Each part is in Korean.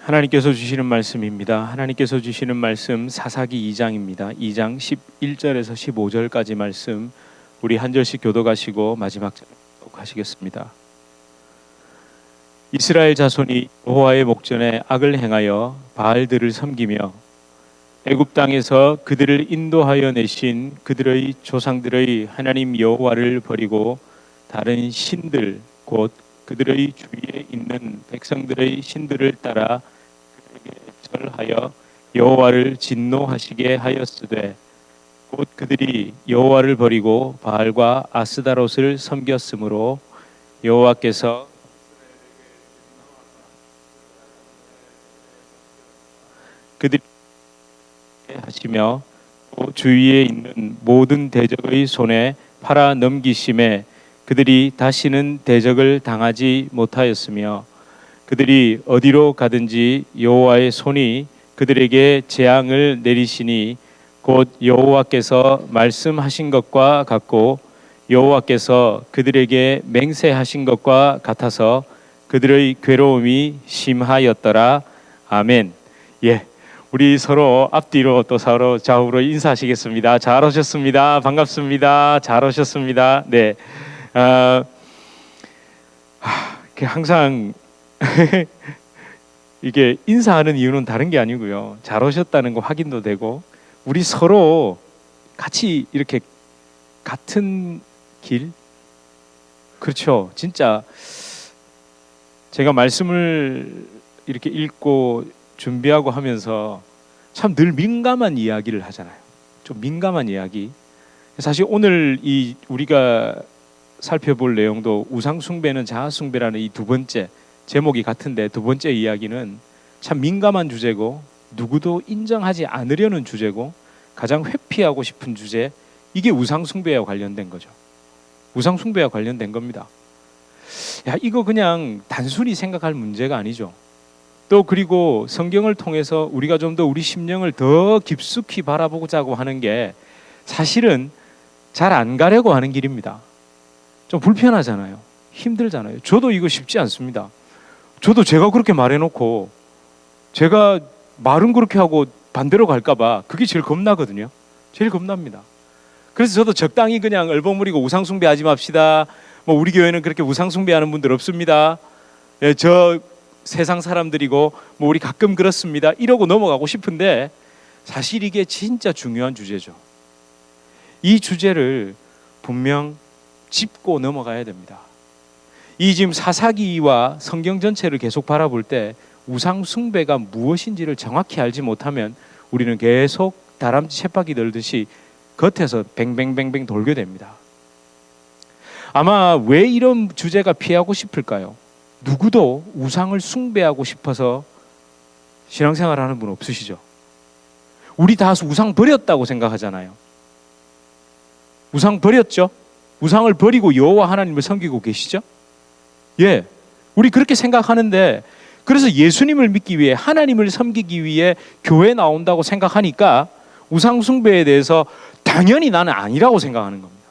하나님께서 주시는 말씀입니다. 하나님께서 주시는 말씀 사사기 2장입니다. 2장 11절에서 15절까지 말씀 우리 한 절씩 교독하시고 마지막 절 교독하시겠습니다. 이스라엘 자손이 여호와의 목전에 악을 행하여 바알들을 섬기며 애굽 땅에서 그들을 인도하여 내신 그들의 조상들의 하나님 여호와를 버리고 다른 신들 곧 그들의 주위에 있는 백성들의 신들을 따라 그들에게 절하여 여호와를 진노하시게 하였으되 곧 그들이 여호와를 버리고 바알과 아스다롯을 섬겼으므로 여호와께서 그들이 하시며 또 주위에 있는 모든 대적의 손에 팔아 넘기심에 그들이 다시는 대적을 당하지 못하였으며 그들이 어디로 가든지 여호와의 손이 그들에게 재앙을 내리시니 곧 여호와께서 말씀하신 것과 같고 여호와께서 그들에게 맹세하신 것과 같아서 그들의 괴로움이 심하였더라. 아멘. 예, 우리 서로 앞뒤로 또 서로 좌우로 인사하시겠습니다. 잘 오셨습니다. 반갑습니다. 잘 오셨습니다. 네. 항상 이게 인사하는 이유는 다른 게 아니고요. 잘 오셨다는 거 확인도 되고 우리 서로 같이 이렇게 같은 길, 그렇죠. 진짜 제가 말씀을 이렇게 읽고 준비하고 하면서 참 늘 민감한 이야기를 하잖아요. 좀 민감한 이야기. 사실 오늘 이 우리가 살펴볼 내용도 우상 숭배는 자아 숭배라는 이 두 번째 제목이 같은데 두 번째 이야기는 참 민감한 주제고 누구도 인정하지 않으려는 주제고 가장 회피하고 싶은 주제, 이게 우상 숭배와 관련된 거죠. 우상 숭배와 관련된 겁니다. 야, 이거 그냥 단순히 생각할 문제가 아니죠. 또 그리고 성경을 통해서 우리가 좀 더 우리 심령을 더 깊숙이 바라보자고 하는 게 사실은 잘 안 가려고 하는 길입니다. 좀 불편하잖아요. 힘들잖아요. 저도 이거 쉽지 않습니다. 저도 제가 그렇게 말해놓고 제가 말은 그렇게 하고 반대로 갈까봐 그게 제일 겁나거든요. 제일 겁납니다. 그래서 저도 적당히 그냥 얼버무리고 우상 숭배하지 맙시다. 뭐 우리 교회는 그렇게 우상 숭배하는 분들 없습니다. 예, 저 세상 사람들이고 뭐 우리 가끔 그렇습니다. 이러고 넘어가고 싶은데 사실 이게 진짜 중요한 주제죠. 이 주제를 분명 짚고 넘어가야 됩니다. 이 지금 사사기와 성경 전체를 계속 바라볼 때 우상 숭배가 무엇인지를 정확히 알지 못하면 우리는 계속 다람쥐 쳇바퀴 돌듯이 겉에서 뱅뱅뱅뱅 돌게 됩니다. 아마 왜 이런 주제가 피하고 싶을까요? 누구도 우상을 숭배하고 싶어서 신앙생활하는 분 없으시죠? 우리 다 우상 버렸다고 생각하잖아요. 우상 버렸죠? 우상을 버리고 여호와 하나님을 섬기고 계시죠? 예, 우리 그렇게 생각하는데 그래서 예수님을 믿기 위해 하나님을 섬기기 위해 교회 나온다고 생각하니까 우상 숭배에 대해서 당연히 나는 아니라고 생각하는 겁니다.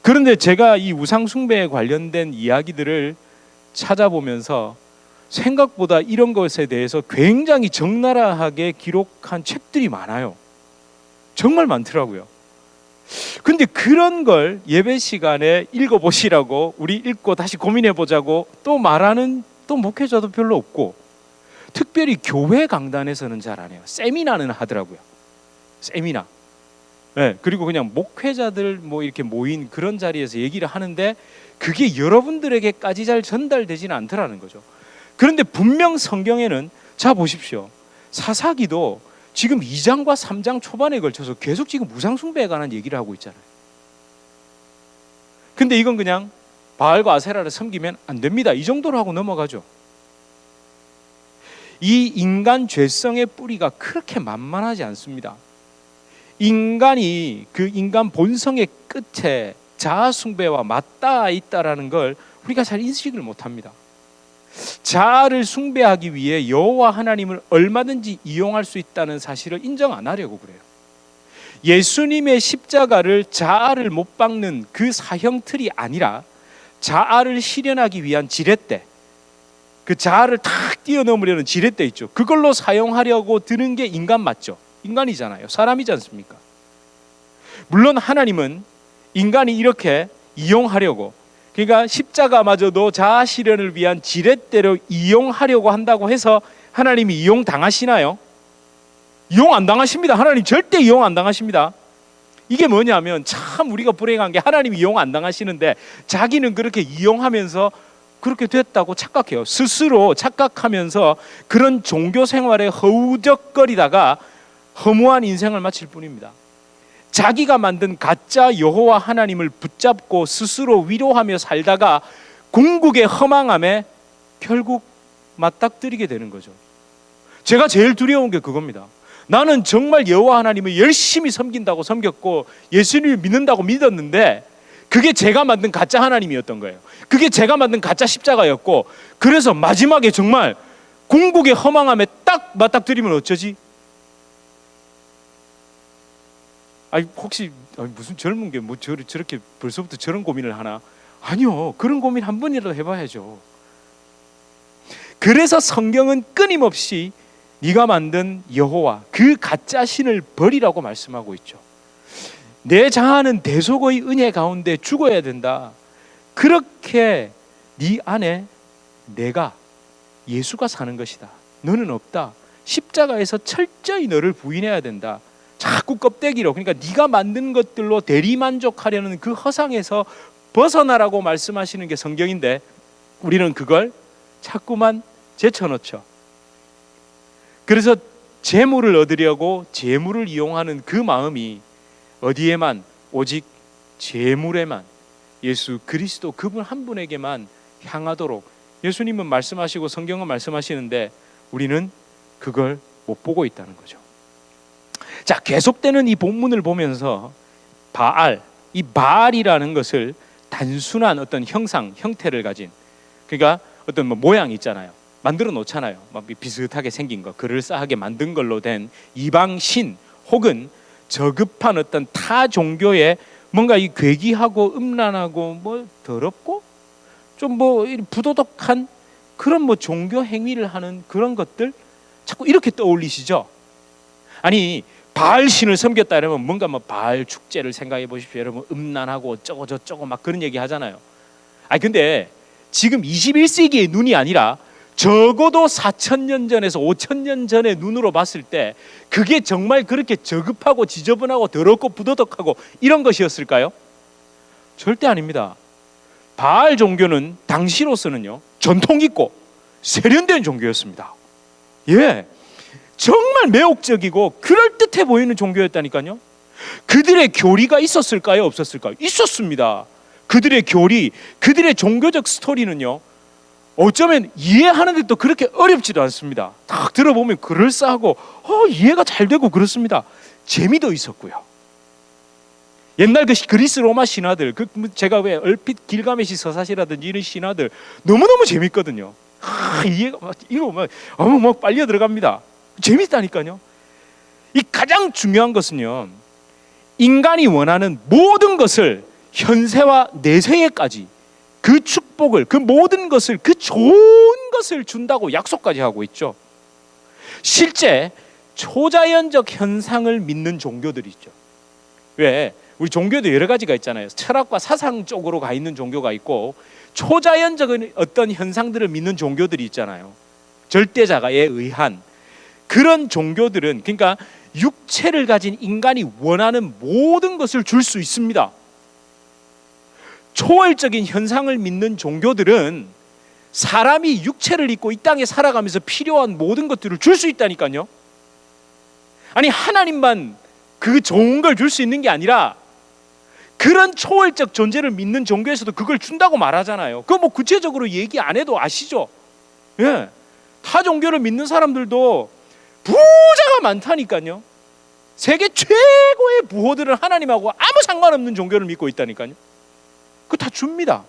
그런데 제가 이 우상 숭배에 관련된 이야기들을 찾아보면서 생각보다 이런 것에 대해서 굉장히 적나라하게 기록한 책들이 많아요. 정말 많더라고요. 근데 그런 걸 예배 시간에 읽어보시라고 우리 읽고 다시 고민해보자고 또 말하는 또 목회자도 별로 없고 특별히 교회 강단에서는 잘 안 해요. 세미나는 하더라고요. 세미나. 네, 그리고 그냥 목회자들 뭐 이렇게 모인 그런 자리에서 얘기를 하는데 그게 여러분들에게까지 잘 전달되지는 않더라는 거죠. 그런데 분명 성경에는 자 보십시오. 사사기도 지금 2장과 3장 초반에 걸쳐서 계속 지금 우상 숭배에 관한 얘기를 하고 있잖아요. 근데 이건 그냥 바알과 아세라를 섬기면 안 됩니다. 이 정도로 하고 넘어가죠. 이 인간 죄성의 뿌리가 그렇게 만만하지 않습니다. 인간이 그 인간 본성의 끝에 자아 숭배와 맞닿아 있다라는 걸 우리가 잘 인식을 못합니다. 자아를 숭배하기 위해 여호와 하나님을 얼마든지 이용할 수 있다는 사실을 인정 안 하려고 그래요. 예수님의 십자가를 자아를 못 박는 그 사형틀이 아니라 자아를 실현하기 위한 지렛대, 그 자아를 탁 뛰어넘으려는 지렛대 있죠. 그걸로 사용하려고 드는 게 인간 맞죠? 인간이잖아요. 사람이지 않습니까? 물론 하나님은 인간이 이렇게 이용하려고, 그러니까 십자가마저도 자아 실현을 위한 지렛대로 이용하려고 한다고 해서 하나님이 이용 당하시나요? 이용 안 당하십니다. 하나님 절대 이용 안 당하십니다. 이게 뭐냐면 참 우리가 불행한 게 하나님이 이용 안 당하시는데 자기는 그렇게 이용하면서 그렇게 됐다고 착각해요. 스스로 착각하면서 그런 종교 생활에 허우적거리다가 허무한 인생을 마칠 뿐입니다. 자기가 만든 가짜 여호와 하나님을 붙잡고 스스로 위로하며 살다가 궁극의 허망함에 결국 맞닥뜨리게 되는 거죠. 제가 제일 두려운 게 그겁니다. 나는 정말 여호와 하나님을 열심히 섬긴다고 섬겼고 예수님을 믿는다고 믿었는데 그게 제가 만든 가짜 하나님이었던 거예요. 그게 제가 만든 가짜 십자가였고, 그래서 마지막에 정말 궁극의 허망함에 딱 맞닥뜨리면 어쩌지? 아니 혹시 무슨 젊은 게 뭐 저렇게 벌써부터 저런 고민을 하나? 아니요, 그런 고민 한 번이라도 해봐야죠. 그래서 성경은 끊임없이 네가 만든 여호와 그 가짜 신을 버리라고 말씀하고 있죠. 내 자아는 대속의 은혜 가운데 죽어야 된다. 그렇게 네 안에 내가 예수가 사는 것이다. 너는 없다. 십자가에서 철저히 너를 부인해야 된다. 자꾸 껍데기로, 그러니까 네가 만든 것들로 대리만족하려는 그 허상에서 벗어나라고 말씀하시는 게 성경인데 우리는 그걸 자꾸만 제쳐놓죠. 그래서 재물을 얻으려고 재물을 이용하는 그 마음이 어디에만, 오직 재물에만, 예수 그리스도 그분 한 분에게만 향하도록 예수님은 말씀하시고 성경은 말씀하시는데 우리는 그걸 못 보고 있다는 거죠. 자, 계속되는 이 본문을 보면서 바알, 이 바알이라는 것을 단순한 어떤 형상, 형태를 가진, 그러니까 어떤 뭐 모양 있잖아요. 만들어 놓잖아요. 막 비슷하게 생긴 거, 그럴싸하게 만든 걸로 된 이방 신 혹은 저급한 어떤 타 종교의 뭔가 이 괴기하고 음란하고 뭐 더럽고 좀 뭐 부도덕한 그런 뭐 종교 행위를 하는 그런 것들 자꾸 이렇게 떠올리시죠? 아니 바알 신을 섬겼다 이러면 뭔가 뭐 바알 축제를 생각해 보십시오. 여러분 음란하고 어쩌고 저쩌고 막 그런 얘기 하잖아요. 아니 근데 지금 21세기의 눈이 아니라 적어도 4,000년 전에서 5,000년 전의 눈으로 봤을 때 그게 정말 그렇게 저급하고 지저분하고 더럽고 부도덕하고 이런 것이었을까요? 절대 아닙니다. 바알 종교는 당시로서는요 전통 있고 세련된 종교였습니다. 예, 정말 매혹적이고 그럴듯해 보이는 종교였다니까요. 그들의 교리가 있었을까요? 없었을까요? 있었습니다. 그들의 교리, 그들의 종교적 스토리는요 어쩌면 이해하는데 또 그렇게 어렵지도 않습니다. 딱 들어보면 그럴싸하고 이해가 잘 되고 그렇습니다. 재미도 있었고요. 옛날 그 그리스 로마 신화들, 제가 왜 얼핏 길가메시 서사시라든지 이런 신화들 너무너무 재밌거든요. 이해가 이거 막 빨려 들어갑니다. 재밌다니까요. 이 가장 중요한 것은요, 인간이 원하는 모든 것을 현세와 내세에까지 그 축복을, 그 모든 것을, 그 좋은 것을 준다고 약속까지 하고 있죠. 실제 초자연적 현상을 믿는 종교들이 있죠. 왜? 우리 종교도 여러 가지가 있잖아요. 철학과 사상 쪽으로 가 있는 종교가 있고 초자연적인 어떤 현상들을 믿는 종교들이 있잖아요. 절대자가에 의한 그런 종교들은, 그러니까 육체를 가진 인간이 원하는 모든 것을 줄 수 있습니다. 초월적인 현상을 믿는 종교들은 사람이 육체를 입고 이 땅에 살아가면서 필요한 모든 것들을 줄 수 있다니까요. 아니 하나님만 그 좋은 걸 줄 수 있는 게 아니라 그런 초월적 존재를 믿는 종교에서도 그걸 준다고 말하잖아요. 그거 뭐 구체적으로 얘기 안 해도 아시죠? 예, 타 종교를 믿는 사람들도 부자가 많다니까요. 세계 최고의 부호들은 하나님하고 아무 상관없는 종교를 믿고 있다니까요. 그거 다 줍니다.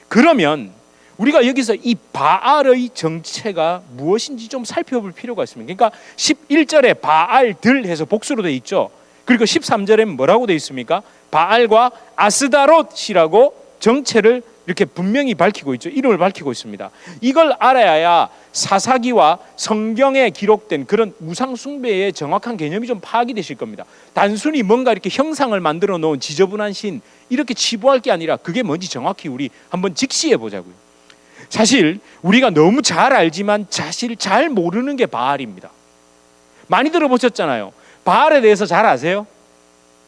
그러면 우리가 여기서 이 바알의 정체가 무엇인지 좀 살펴볼 필요가 있습니다. 그러니까 11절에 바알들 해서 복수로 되어 있죠. 그리고 13절에 뭐라고 되어 있습니까? 바알과 아스다롯이라고 정체를 이렇게 분명히 밝히고 있죠. 이름을 밝히고 있습니다. 이걸 알아야 사사기와 성경에 기록된 그런 우상 숭배의 정확한 개념이 좀 파악이 되실 겁니다. 단순히 뭔가 이렇게 형상을 만들어 놓은 지저분한 신 이렇게 치부할 게 아니라 그게 뭔지 정확히 우리 한번 직시해 보자고요. 사실 우리가 너무 잘 알지만 사실 잘 모르는 게 바알입니다. 많이 들어보셨잖아요. 바알에 대해서 잘 아세요?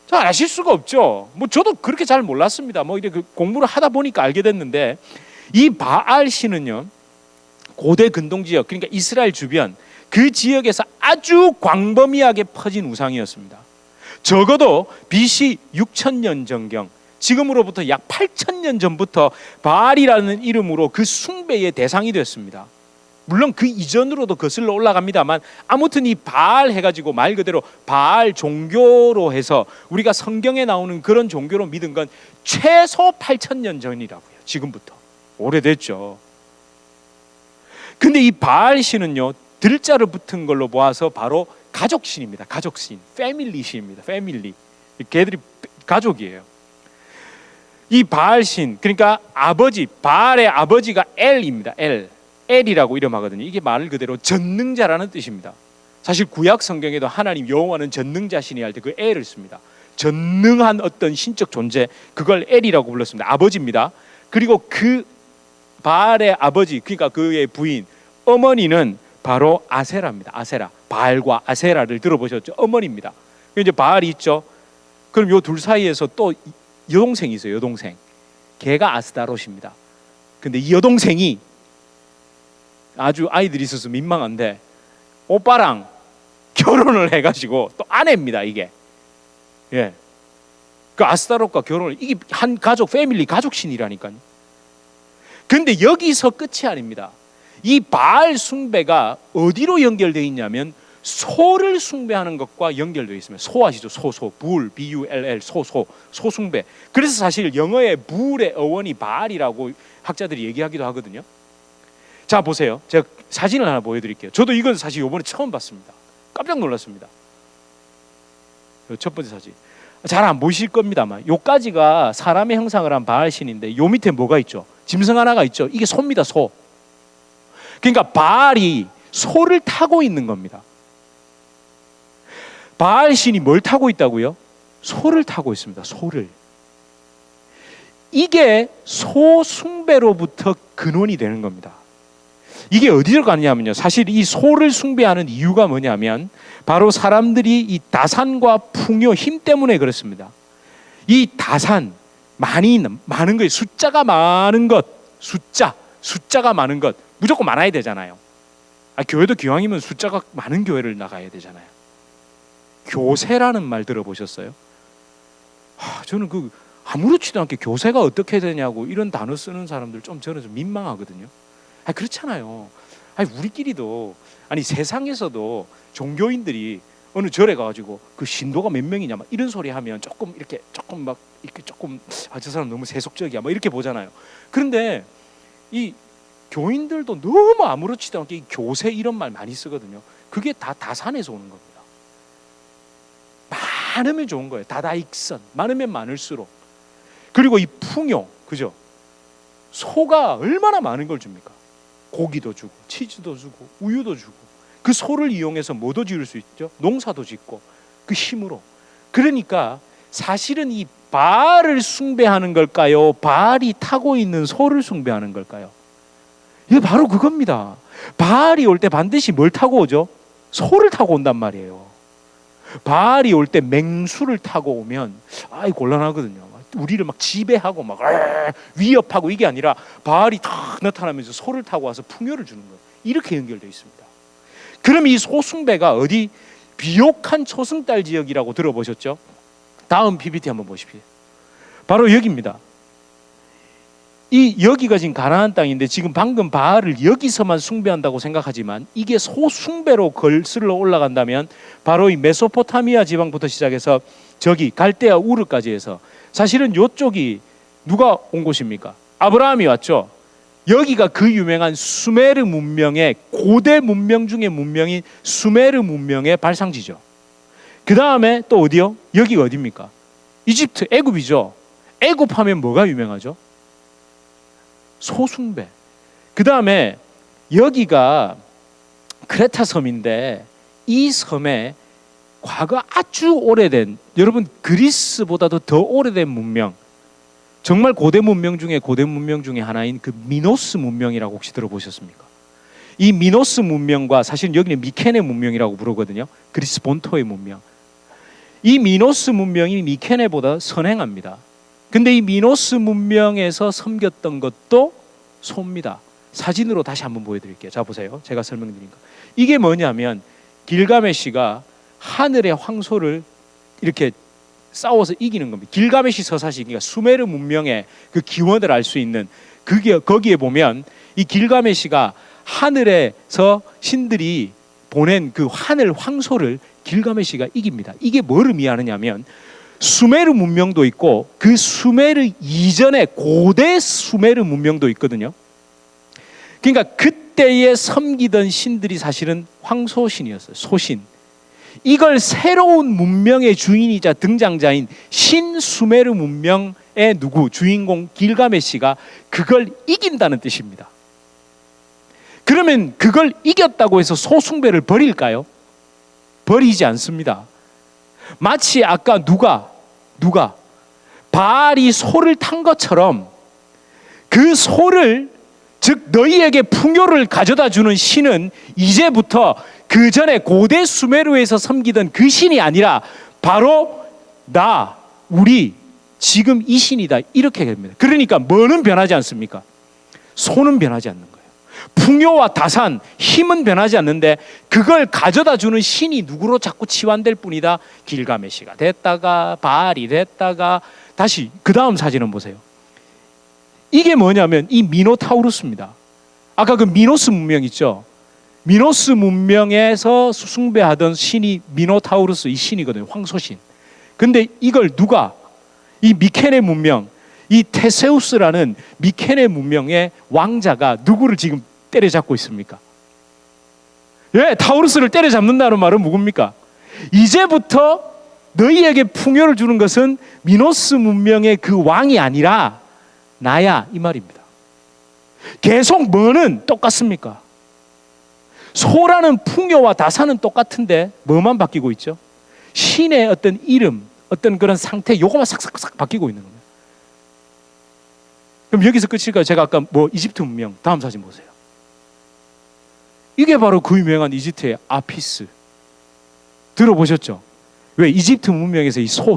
잘 아실 수가 없죠. 뭐 저도 그렇게 잘 몰랐습니다. 뭐 이렇게 공부를 하다 보니까 알게 됐는데, 이 바알 신은요, 고대 근동 지역, 그러니까 이스라엘 주변 그 지역에서 아주 광범위하게 퍼진 우상이었습니다. 적어도 BC 6000년 전경, 지금으로부터 약 8000년 전부터 바알이라는 이름으로 그 숭배의 대상이 됐습니다. 물론 그 이전으로도 거슬러 올라갑니다만, 아무튼 이 바알 해가지고 말 그대로 바알 종교로 해서 우리가 성경에 나오는 그런 종교로 믿은 건 최소 8000년 전이라고요. 지금부터 오래됐죠. 근데 이 바알 신은요, 들자를 붙은 걸로 보아서 바로 가족신입니다. 가족신, 패밀리 신입니다. 패밀리, 걔들이 가족이에요. 이 바알 신, 그러니까 아버지, 바알의 아버지가 엘입니다. 엘이라고 이름하거든요. 이게 말 그대로 전능자라는 뜻입니다. 사실 구약 성경에도 하나님 여호와는 전능자시니 할 때 그 엘을 씁니다. 전능한 어떤 신적 존재, 그걸 엘이라고 불렀습니다. 아버지입니다. 그리고 그 바알의 아버지, 그러니까 그의 부인, 어머니는 바로 아세라입니다. 아세라, 바알과 아세라를 들어보셨죠? 어머니입니다. 이제 바알이 있죠. 그럼 요 둘 사이에서 또 여동생이 있어요. 여동생, 걔가 아스타롯입니다. 근데 이 여동생이 아주 아이들이 있어서 민망한데 오빠랑 결혼을 해가지고 또 아내입니다. 이게, 예, 그 아스타롯과 결혼을, 이게 한 가족, 패밀리, 가족신이라니까요. 근데 여기서 끝이 아닙니다. 이 바알 숭배가 어디로 연결되어 있냐면 소를 숭배하는 것과 연결되어 있습니다. 소 아시죠? 소, 불, B-U-L-L, 소 숭배. 그래서 사실 영어의 불의 어원이 바알이라고 학자들이 얘기하기도 하거든요. 자, 보세요. 제가 사진을 하나 보여드릴게요. 저도 이건 사실 이번에 처음 봤습니다. 깜짝 놀랐습니다. 첫 번째 사진 잘 안 보이실 겁니다만, 요까지가 사람의 형상을 한 바알 신인데 요 밑에 뭐가 있죠? 짐승 하나가 있죠. 이게 소입니다. 소. 그러니까 바알이 소를 타고 있는 겁니다. 바알 신이 뭘 타고 있다고요? 소를 타고 있습니다. 소를. 이게 소 숭배로부터 근원이 되는 겁니다. 이게 어디로 가느냐면요, 사실 이 소를 숭배하는 이유가 뭐냐면 바로 사람들이 이 다산과 풍요, 힘 때문에 그렇습니다. 이 다산, 많은 거예요. 숫자가 많은 것, 숫자가 많은 것, 무조건 많아야 되잖아요. 교회도 기왕이면 숫자가 많은 교회를 나가야 되잖아요. 교세라는 말 들어보셨어요? 저는 그 아무렇지도 않게 교세가 어떻게 되냐고 이런 단어 쓰는 사람들 저는 좀 민망하거든요. 그렇잖아요. 우리끼리도, 세상에서도 종교인들이 어느 절에 가가지고 그 신도가 몇 명이냐 막 이런 소리 하면 조금 저 사람 너무 세속적이야 막 이렇게 보잖아요. 그런데 이 교인들도 너무 아무렇지도 않게 이 교세 이런 말 많이 쓰거든요. 그게 다 다산에서 오는 겁니다. 많으면 좋은 거예요. 다다익선, 많으면 많을수록. 그리고 이 풍요, 그죠? 소가 얼마나 많은 걸 줍니까? 고기도 주고 치즈도 주고 우유도 주고, 그 소를 이용해서 뭐도 지을 수 있죠? 농사도 짓고 그 힘으로. 그러니까 사실은 이 바알을 숭배하는 걸까요? 바알이 타고 있는 소를 숭배하는 걸까요? 이게 바로 그겁니다. 바알이 올 때 반드시 뭘 타고 오죠? 소를 타고 온단 말이에요. 바알이 올 때 맹수를 타고 오면 곤란하거든요. 우리를 막 지배하고 막 위협하고, 이게 아니라 바알이 딱 나타나면서 소를 타고 와서 풍요를 주는 거예요. 이렇게 연결되어 있습니다. 그럼 이 소숭배가 어디? 비옥한 초승달 지역이라고 들어보셨죠? 다음 PPT 한번 보십시오. 바로 여기입니다. 여기가 지금 가나안 땅인데, 지금 방금 바알을 여기서만 숭배한다고 생각하지만 이게 소숭배로 거슬러 올라간다면 바로 이 메소포타미아 지방부터 시작해서 저기 갈대아 우르까지 해서, 사실은 이쪽이 누가 온 곳입니까? 아브라함이 왔죠. 여기가 그 유명한 수메르 문명의, 고대 문명 중의 문명인 수메르 문명의 발상지죠. 그 다음에 또 어디요? 여기가 어디입니까? 이집트, 애굽이죠. 애굽하면 뭐가 유명하죠? 소숭배. 그 다음에 여기가 크레타 섬인데 이 섬에 과거 아주 오래된, 여러분 그리스보다도 더 오래된 문명, 정말 고대 문명 중에 고대 문명 중에 하나인 그 미노스 문명이라고 혹시 들어보셨습니까? 이 미노스 문명과 사실 여기는 미케네 문명이라고 부르거든요. 그리스 본토의 문명. 이 미노스 문명이 미케네보다 선행합니다. 근데 이 미노스 문명에서 섬겼던 것도 소입니다. 사진으로 다시 한번 보여드릴게요. 자 보세요. 제가 설명드리니까 이게 뭐냐면 길가메시가 하늘의 황소를 이렇게 싸워서 이기는 겁니다. 길가메시 서사시, 그러니까 수메르 문명의 그 기원을 알 수 있는 그게, 거기에 보면 이 길가메시가 하늘에서 신들이 보낸 그 하늘 황소를 길가메시가 이깁니다. 이게 뭘 의미하느냐면 수메르 문명도 있고 그 수메르 이전에 고대 수메르 문명도 있거든요. 그러니까 그때에 섬기던 신들이 사실은 황소신이었어요. 소신. 이걸 새로운 문명의 주인이자 등장자인 신수메르 문명의 누구? 주인공 길가메시가 그걸 이긴다는 뜻입니다. 그러면 그걸 이겼다고 해서 소숭배를 버릴까요? 버리지 않습니다. 마치 아까 누가 바알이 소를 탄 것처럼 그 소를, 즉 너희에게 풍요를 가져다 주는 신은 이제부터 그 전에 고대 수메르에서 섬기던 그 신이 아니라 바로 나, 우리, 지금 이 신이다, 이렇게 됩니다. 그러니까 뭐는 변하지 않습니까? 소는 변하지 않는 거예요. 풍요와 다산, 힘은 변하지 않는데 그걸 가져다 주는 신이 누구로 자꾸 치환될 뿐이다. 길가메시가 됐다가 바알이 됐다가 다시 그 다음 사진은 보세요. 이게 뭐냐면 이 미노타우루스입니다. 아까 그 미노스 문명 있죠? 미노스 문명에서 숭배하던 신이 미노타우루스, 이 신이거든요. 황소신. 근데 이걸 누가, 이 미케네 문명, 이 테세우스라는 미케네 문명의 왕자가 누구를 지금 때려잡고 있습니까? 예, 타우루스를 때려잡는다는 말은 누굽니까? 이제부터 너희에게 풍요를 주는 것은 미노스 문명의 그 왕이 아니라 나야, 이 말입니다. 계속 뭐는 똑같습니까? 소라는 풍요와 다산은 똑같은데 뭐만 바뀌고 있죠? 신의 어떤 이름, 어떤 그런 상태, 요거만 싹싹싹 바뀌고 있는 겁니다. 그럼 여기서 끝일까요? 제가 아까 이집트 문명, 다음 사진 보세요. 이게 바로 그 유명한 이집트의 아피스. 들어보셨죠? 왜? 이집트 문명에서 이 소.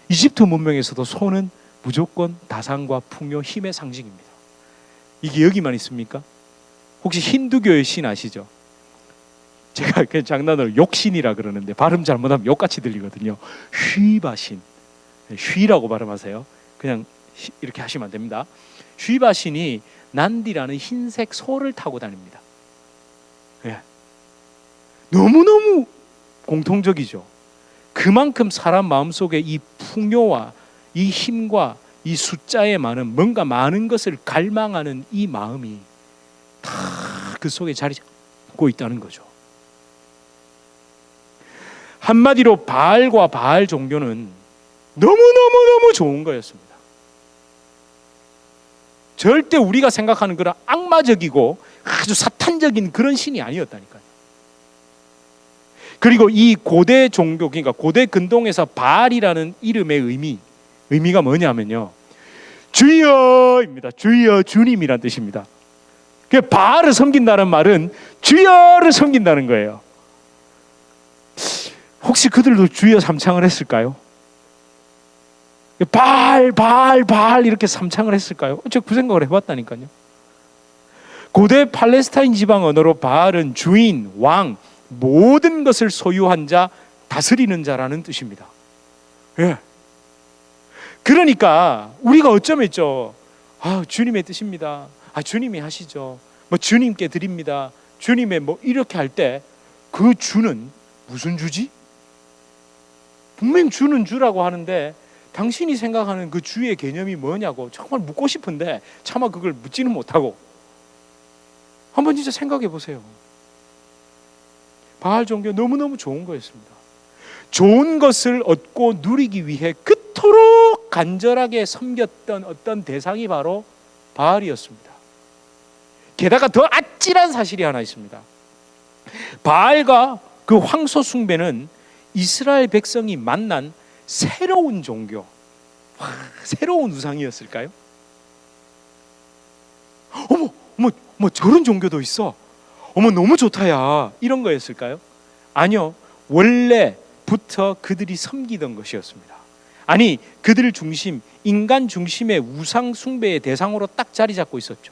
이집트 문명에서도 소는 무조건 다산과 풍요, 힘의 상징입니다. 이게 여기만 있습니까? 혹시 힌두교의 신 아시죠? 제가 그냥 장난으로 욕신이라 그러는데 발음 잘못하면 욕같이 들리거든요. 휘바신, 휘라고 발음하세요. 그냥 이렇게 하시면 안 됩니다. 휘바신이 난디라는 흰색 소를 타고 다닙니다. 예. 너무너무 공통적이죠. 그만큼 사람 마음속에 이 풍요와 이 힘과 이 숫자에 많은 뭔가 많은 것을 갈망하는 이 마음이 다 그 속에 자리 잡고 있다는 거죠. 한마디로 바알과 바알 종교는 너무 좋은 거였습니다. 절대 우리가 생각하는 그런 악마적이고 아주 사탄적인 그런 신이 아니었다니까요. 그리고 이 고대 종교, 그러니까 고대 근동에서 바알이라는 이름의 의미가 뭐냐면요, 주여입니다. 주여, 주님이란 뜻입니다. 그 바알을 섬긴다는 말은 주여를 섬긴다는 거예요. 혹시 그들도 주여 삼창을 했을까요? 바알 이렇게 삼창을 했을까요? 저 그 생각을 해봤다니까요. 고대 팔레스타인 지방 언어로 바알은 주인, 왕, 모든 것을 소유한 자, 다스리는 자라는 뜻입니다. 예. 그러니까 우리가 어쩌면 있죠. 주님의 뜻입니다. 주님이 하시죠. 주님께 드립니다. 주님의 이렇게 할 때 그 주는 무슨 주지? 분명 주는 주라고 하는데 당신이 생각하는 그 주의 개념이 뭐냐고 정말 묻고 싶은데 차마 그걸 묻지는 못하고, 한번 진짜 생각해 보세요. 바알 종교 너무너무 좋은 거였습니다. 좋은 것을 얻고 누리기 위해 그토록 간절하게 섬겼던 어떤 대상이 바로 바알이었습니다. 게다가 더 아찔한 사실이 하나 있습니다. 바알과 그 황소 숭배는 이스라엘 백성이 만난 새로운 종교, 새로운 우상이었을까요? 어머 저런 종교도 있어. 어머 너무 좋다야. 이런 거였을까요? 아니요. 원래부터 그들이 섬기던 것이었습니다. 아니, 그들 중심, 인간 중심의 우상 숭배의 대상으로 딱 자리 잡고 있었죠.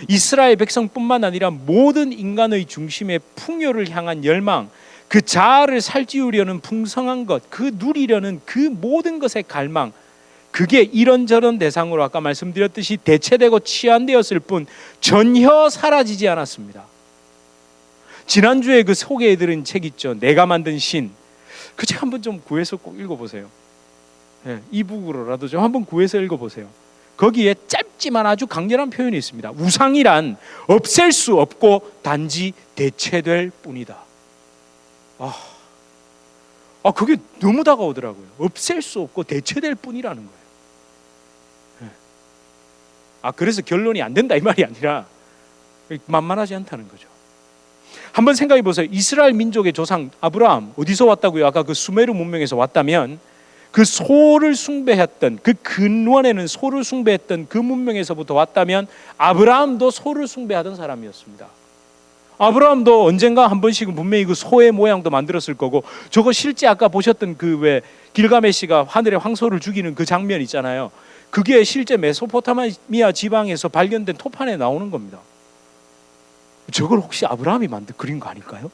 이스라엘 백성뿐만 아니라 모든 인간의 중심의 풍요를 향한 열망, 그 자아를 살찌우려는 풍성한 것, 그 누리려는 그 모든 것의 갈망, 그게 이런저런 대상으로 아까 말씀드렸듯이 대체되고 치환되었을 뿐 전혀 사라지지 않았습니다. 지난주에 그 소개해드린 책 있죠. 내가 만든 신. 그 책 한번 좀 구해서 꼭 읽어보세요. 네, 이북으로라도 좀 한번 구해서 읽어보세요. 거기에 짧지만 아주 강렬한 표현이 있습니다. 우상이란 없앨 수 없고 단지 대체될 뿐이다. 그게 너무 다가오더라고요. 없앨 수 없고 대체될 뿐이라는 거예요. 그래서 결론이 안 된다 이 말이 아니라 만만하지 않다는 거죠. 한번 생각해 보세요. 이스라엘 민족의 조상 아브라함 어디서 왔다고요? 아까 그 수메르 문명에서 왔다면 그 소를 숭배했던, 그 근원에는 소를 숭배했던 그 문명에서부터 왔다면 아브라함도 소를 숭배하던 사람이었습니다. 아브라함도 언젠가 한 번씩은 분명히 그 소의 모양도 만들었을 거고, 저거 실제 아까 보셨던 그 왜 길가메시가 하늘의 황소를 죽이는 그 장면 있잖아요. 그게 실제 메소포타미아 지방에서 발견된 토판에 나오는 겁니다. 저걸 혹시 아브라함이 그린 거 아닐까요?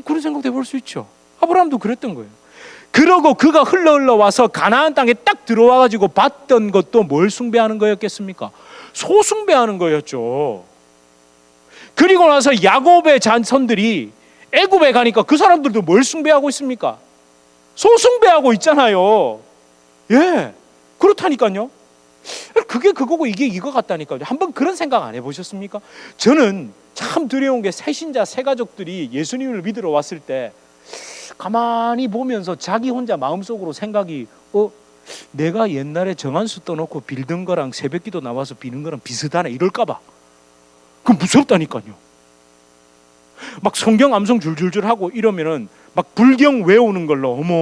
그런 생각도 해볼 수 있죠. 아브라함도 그랬던 거예요. 그러고 그가 흘러 와서 가나안 땅에 딱 들어와가지고 봤던 것도 뭘 숭배하는 거였겠습니까? 소 숭배하는 거였죠. 그리고 나서 야곱의 자손들이 애굽에 가니까 그 사람들도 뭘 숭배하고 있습니까? 소 숭배하고 있잖아요. 예, 그렇다니까요. 그게 그거고 이게 이거 같다니까요. 한번 그런 생각 안 해보셨습니까? 저는 참 두려운 게 새신자 새가족들이 예수님을 믿으러 왔을 때 가만히 보면서 자기 혼자 마음속으로 생각이 내가 옛날에 정한수 떠놓고 빌던 거랑 새벽기도 나와서 비는 거랑 비슷하네 이럴까 봐. 그건 무섭다니까요. 막 성경 암송 줄줄줄 하고 이러면은 막 불경 외우는 걸로 어머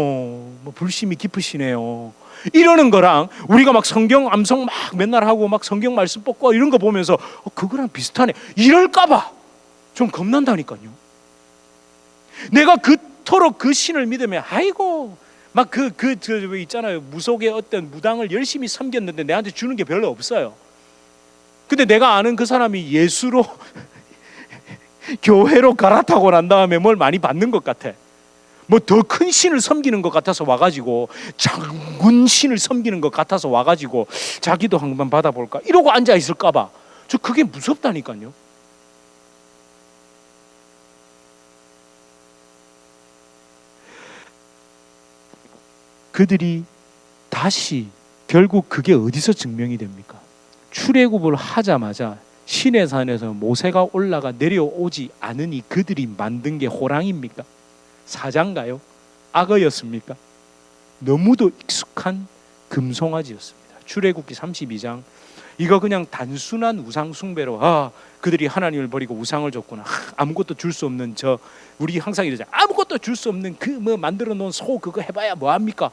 뭐 불심이 깊으시네요 이러는 거랑 우리가 막 성경 암송 막 맨날 하고 막 성경 말씀 뽑고 이런 거 보면서 그거랑 비슷하네 이럴까 봐 좀 겁난다니까요. 내가 그토록 그 신을 믿으면 아이고 막 왜 있잖아요. 무속의 어떤 무당을 열심히 섬겼는데 내한테 주는 게 별로 없어요. 근데 내가 아는 그 사람이 예수로 교회로 갈아타고 난 다음에 뭘 많이 받는 것 같아. 뭐 더 큰 신을 섬기는 것 같아서 와가지고 장군 신을 섬기는 것 같아서 와가지고 자기도 한번 받아볼까 이러고 앉아 있을까 봐. 저 그게 무섭다니까요. 그들이 다시 결국 그게 어디서 증명이 됩니까? 출애굽을 하자마자 시내산에서 모세가 올라가 내려오지 않으니 그들이 만든 게 호랑이입니까? 사자인가요? 악어였습니까? 너무도 익숙한 금송아지였습니다. 출애굽기 32장. 이거 그냥 단순한 우상 숭배로 그들이 하나님을 버리고 우상을 줬구나. 아무것도 줄 수 없는 우리 항상 이러잖아요. 아무것도 줄 수 없는 그 뭐 만들어 놓은 소 그거 해봐야 뭐 합니까?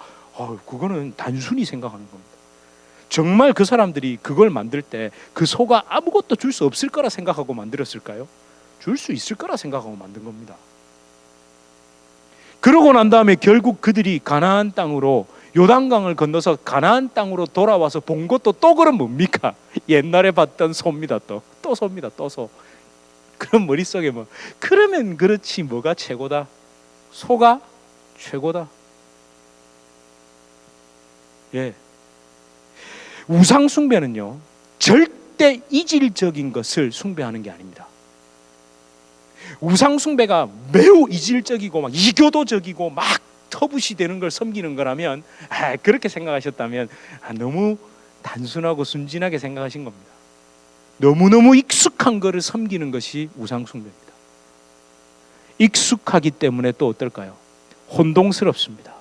그거는 단순히 생각하는 겁니다. 정말 그 사람들이 그걸 만들 때 그 소가 아무것도 줄 수 없을 거라 생각하고 만들었을까요? 줄 수 있을 거라 생각하고 만든 겁니다. 그러고 난 다음에 결국 그들이 가나안 땅으로 요단강을 건너서 가나안 땅으로 돌아와서 본 것도 또 그럼 뭡니까? 옛날에 봤던 소입니다. 또 소입니다. 또 소. 그럼 머릿속에 그러면 그렇지 뭐가 최고다? 소가 최고다. 예. 우상 숭배는요 절대 이질적인 것을 숭배하는 게 아닙니다. 우상 숭배가 매우 이질적이고 막 이교도적이고 막 터부시되는 걸 섬기는 거라면 그렇게 생각하셨다면 너무 단순하고 순진하게 생각하신 겁니다. 너무너무 익숙한 거를 섬기는 것이 우상 숭배입니다. 익숙하기 때문에 또 어떨까요? 혼동스럽습니다.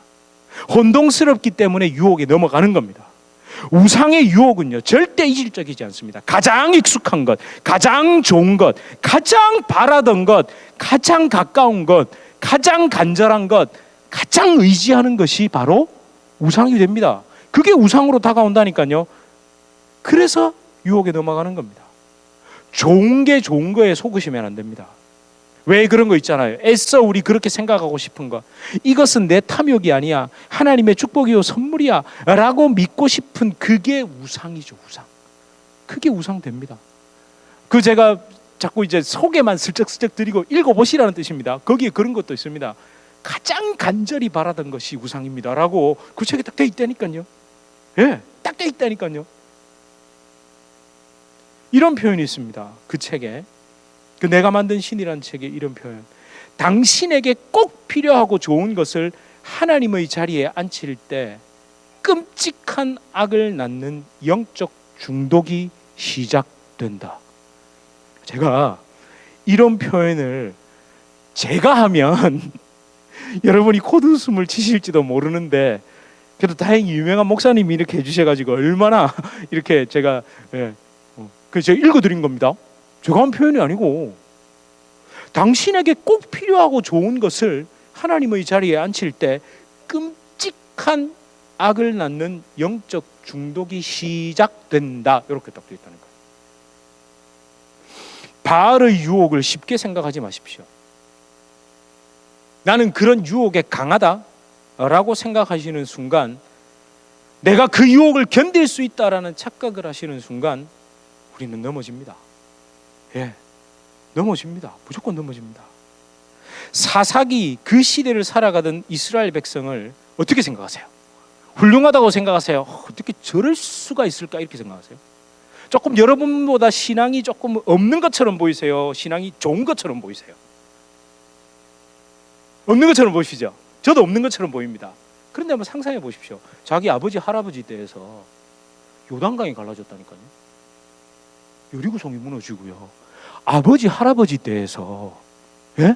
혼동스럽기 때문에 유혹에 넘어가는 겁니다. 우상의 유혹은요, 절대 이질적이지 않습니다. 가장 익숙한 것, 가장 좋은 것, 가장 바라던 것, 가장 가까운 것, 가장 간절한 것, 가장 의지하는 것이 바로 우상이 됩니다. 그게 우상으로 다가온다니까요. 그래서 유혹에 넘어가는 겁니다. 좋은 게 좋은 거에 속으시면 안 됩니다. 왜 그런 거 있잖아요. 애써 우리 그렇게 생각하고 싶은 거, 이것은 내 탐욕이 아니야, 하나님의 축복이요 선물이야 라고 믿고 싶은 그게 우상이죠. 우상. 그게 우상됩니다. 그 제가 자꾸 이제 소개만 슬쩍슬쩍 드리고 읽어보시라는 뜻입니다. 거기에 그런 것도 있습니다. 가장 간절히 바라던 것이 우상입니다 라고 그 책에 딱 돼 있다니까요. 예, 딱 돼 있다니까요. 이런 표현이 있습니다. 그 책에, 그 내가 만든 신이라는 책에 이런 표현. 당신에게 꼭 필요하고 좋은 것을 하나님의 자리에 앉힐 때 끔찍한 악을 낳는 영적 중독이 시작된다. 제가 이런 표현을 제가 하면 여러분이 코웃음을 치실지도 모르는데, 그래도 다행히 유명한 목사님이 이렇게 해주셔가지고 얼마나 이렇게 제가 그래서 제가 읽어드린 겁니다. 제가 한 표현이 아니고, 당신에게 꼭 필요하고 좋은 것을 하나님의 자리에 앉힐 때 끔찍한 악을 낳는 영적 중독이 시작된다. 이렇게 딱 되어 있다는 거예요. 바알의 유혹을 쉽게 생각하지 마십시오. 나는 그런 유혹에 강하다라고 생각하시는 순간, 내가 그 유혹을 견딜 수 있다라는 착각을 하시는 순간 우리는 넘어집니다. 예, 넘어집니다. 무조건 넘어집니다. 사사기 그 시대를 살아가던 이스라엘 백성을 어떻게 생각하세요? 훌륭하다고 생각하세요? 어떻게 저럴 수가 있을까 이렇게 생각하세요? 조금 여러분보다 신앙이 조금 없는 것처럼 보이세요? 신앙이 좋은 것처럼 보이세요? 없는 것처럼 보이시죠? 저도 없는 것처럼 보입니다. 그런데 한번 상상해 보십시오. 자기 아버지 할아버지 때에서 요단강이 갈라졌다니까요. 여리고성이 무너지고요. 아버지 할아버지 때에서, 예?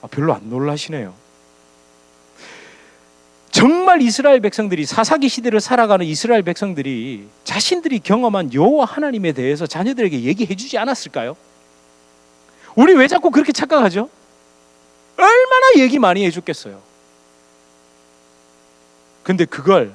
별로 안 놀라시네요. 정말 이스라엘 백성들이, 사사기 시대를 살아가는 이스라엘 백성들이 자신들이 경험한 여호와 하나님에 대해서 자녀들에게 얘기해 주지 않았을까요? 우리 왜 자꾸 그렇게 착각하죠? 얼마나 얘기 많이 해줬겠어요. 근데 그걸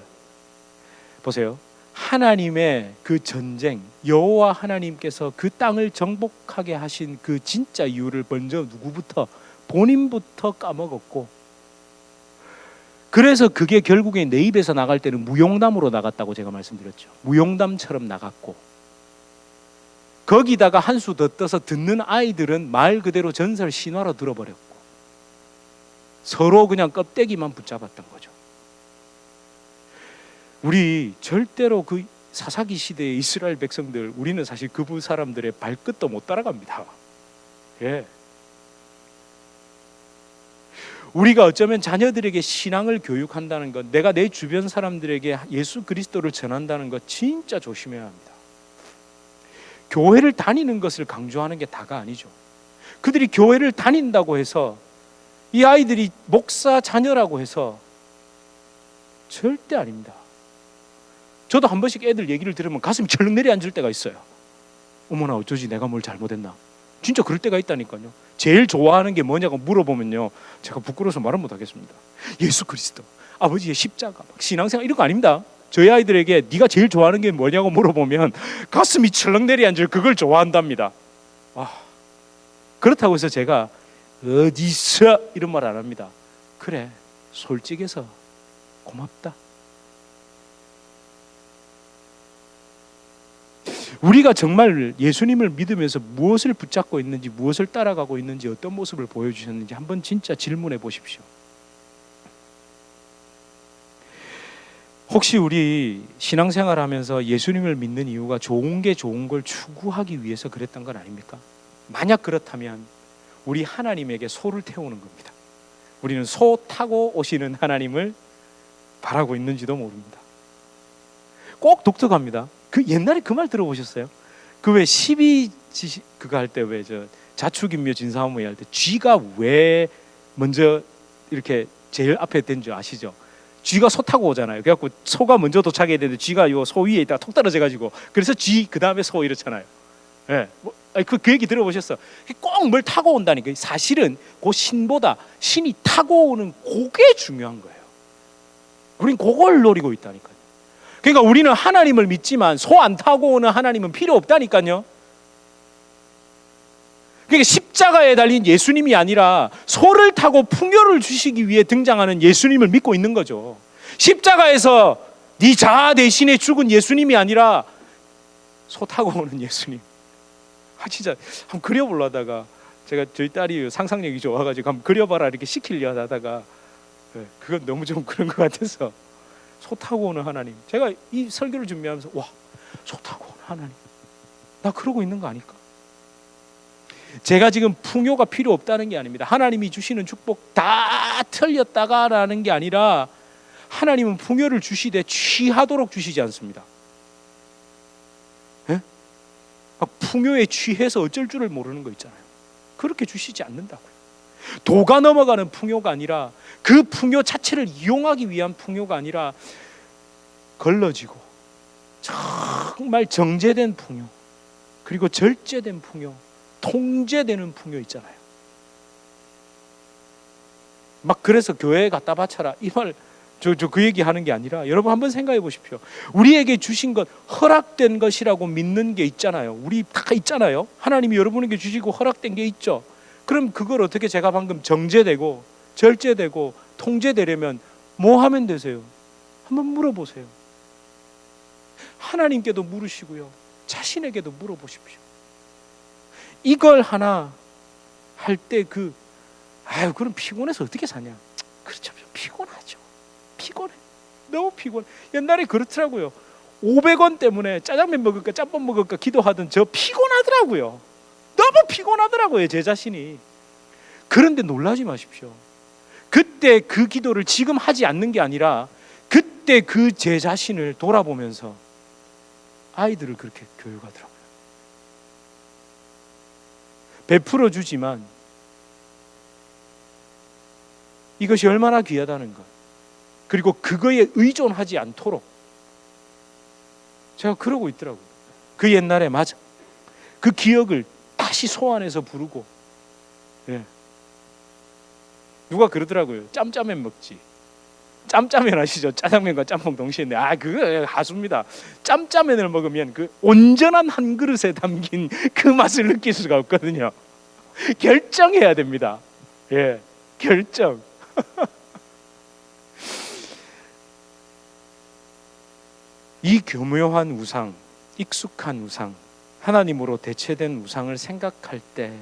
보세요. 하나님의 그 전쟁, 여호와 하나님께서 그 땅을 정복하게 하신 그 진짜 이유를 먼저 누구부터? 본인부터 까먹었고, 그래서 그게 결국에 내 입에서 나갈 때는 무용담으로 나갔다고 제가 말씀드렸죠. 무용담처럼 나갔고, 거기다가 한 수 더 떠서 듣는 아이들은 말 그대로 전설 신화로 들어버렸고, 서로 그냥 껍데기만 붙잡았던 거죠. 우리 절대로 그 사사기 시대의 이스라엘 백성들, 우리는 사실 그분 사람들의 발끝도 못 따라갑니다. 예. 우리가 어쩌면 자녀들에게 신앙을 교육한다는 것, 내가 내 주변 사람들에게 예수 그리스도를 전한다는 것 진짜 조심해야 합니다. 교회를 다니는 것을 강조하는 게 다가 아니죠. 그들이 교회를 다닌다고 해서 이 아이들이 목사 자녀라고 해서 절대 아닙니다. 저도 한 번씩 애들 얘기를 들으면 가슴이 철렁 내려앉을 때가 있어요. 어머나 어쩌지, 내가 뭘 잘못했나. 진짜 그럴 때가 있다니까요. 제일 좋아하는 게 뭐냐고 물어보면요, 제가 부끄러워서 말은 못하겠습니다. 예수 그리스도, 아버지의 십자가, 신앙생활 이런 거 아닙니다. 저희 아이들에게 네가 제일 좋아하는 게 뭐냐고 물어보면 가슴이 철렁 내려앉을 그걸 좋아한답니다. 그렇다고 해서 제가 어디서 이런 말 안 합니다. 그래, 솔직해서 고맙다. 우리가 정말 예수님을 믿으면서 무엇을 붙잡고 있는지, 무엇을 따라가고 있는지, 어떤 모습을 보여주셨는지 한번 진짜 질문해 보십시오. 혹시 우리 신앙생활 하면서 예수님을 믿는 이유가 좋은 게 좋은 걸 추구하기 위해서 그랬던 건 아닙니까? 만약 그렇다면 우리 하나님에게 소를 태우는 겁니다. 우리는 소 타고 오시는 하나님을 바라고 있는지도 모릅니다. 꼭 독특합니다. 그 옛날에 그 말 들어보셨어요? 그 왜 12지 그거 할 때 왜 저 자축인묘 진사오모에 할 때 쥐가 왜 먼저 이렇게 제일 앞에 된 줄 아시죠? 쥐가 소 타고 오잖아요. 그래갖고 소가 먼저 도착해야 되는데 쥐가 요 소 위에 있다가 톡 떨어져가지고 그래서 쥐 그 다음에 소 이렇잖아요. 예, 그 얘기 들어보셨어? 꼭 뭘 타고 온다니까. 사실은 그 신보다 신이 타고 오는 그게 중요한 거예요. 우린 그걸 노리고 있다니까요. 그러니까 우리는 하나님을 믿지만 소 안 타고 오는 하나님은 필요 없다니까요. 그러니까 십자가에 달린 예수님이 아니라 소를 타고 풍요를 주시기 위해 등장하는 예수님을 믿고 있는 거죠. 십자가에서 네 자아 대신에 죽은 예수님이 아니라 소 타고 오는 예수님. 진짜 한번 그려보려 하다가 제가 저희 딸이 상상력이 좋아가지고 한번 그려봐라 이렇게 시키려 하다가 그건 너무 좀 그런 것 같아서 소 타고 오는 하나님. 제가 이 설교를 준비하면서 와, 소 타고 오는 하나님, 나 그러고 있는 거 아닐까? 제가 지금 풍요가 필요 없다는 게 아닙니다. 하나님이 주시는 축복 다 틀렸다가라는 게 아니라 하나님은 풍요를 주시되 취하도록 주시지 않습니다. 예? 풍요에 취해서 어쩔 줄을 모르는 거 있잖아요. 그렇게 주시지 않는다고요. 도가 넘어가는 풍요가 아니라 그 풍요 자체를 이용하기 위한 풍요가 아니라 걸러지고 정말 정제된 풍요, 그리고 절제된 풍요, 통제되는 풍요 있잖아요. 막 그래서 교회에 갖다 바쳐라 이 말 그 얘기 하는 게 아니라 여러분 한번 생각해 보십시오. 우리에게 주신 것, 허락된 것이라고 믿는 게 있잖아요. 우리 다 있잖아요. 하나님이 여러분에게 주시고 허락된 게 있죠. 그럼 그걸 어떻게 제가 방금 정제되고 절제되고 통제되려면 뭐 하면 되세요? 한번 물어보세요. 하나님께도 물으시고요, 자신에게도 물어보십시오. 이걸 하나 할 때 그럼 피곤해서 어떻게 사냐? 그렇죠, 피곤하죠. 피곤해, 너무 피곤해. 옛날에 그렇더라고요. 500원 때문에 짜장면 먹을까 짬뽕 먹을까 기도하던 저 피곤하더라고요. 너무 피곤하더라고요, 제 자신이. 그런데 놀라지 마십시오. 그때 그 기도를 지금 하지 않는 게 아니라 그때 그 제 자신을 돌아보면서 아이들을 그렇게 교육하더라고요. 베풀어 주지만 이것이 얼마나 귀하다는 것, 그리고 그거에 의존하지 않도록 제가 그러고 있더라고요. 그 옛날에 맞아, 그 기억을 다시 소환해서 부르고. 예. 누가 그러더라고요. 짬짜면 먹지. 짬짜면 아시죠? 짜장면과 짬뽕 동시에. 그거 하수입니다. 짬짜면을 먹으면 그 온전한 한 그릇에 담긴 그 맛을 느낄 수가 없거든요. 결정해야 됩니다. 예, 결정. 이 교묘한 우상, 익숙한 우상, 하나님으로 대체된 우상을 생각할 때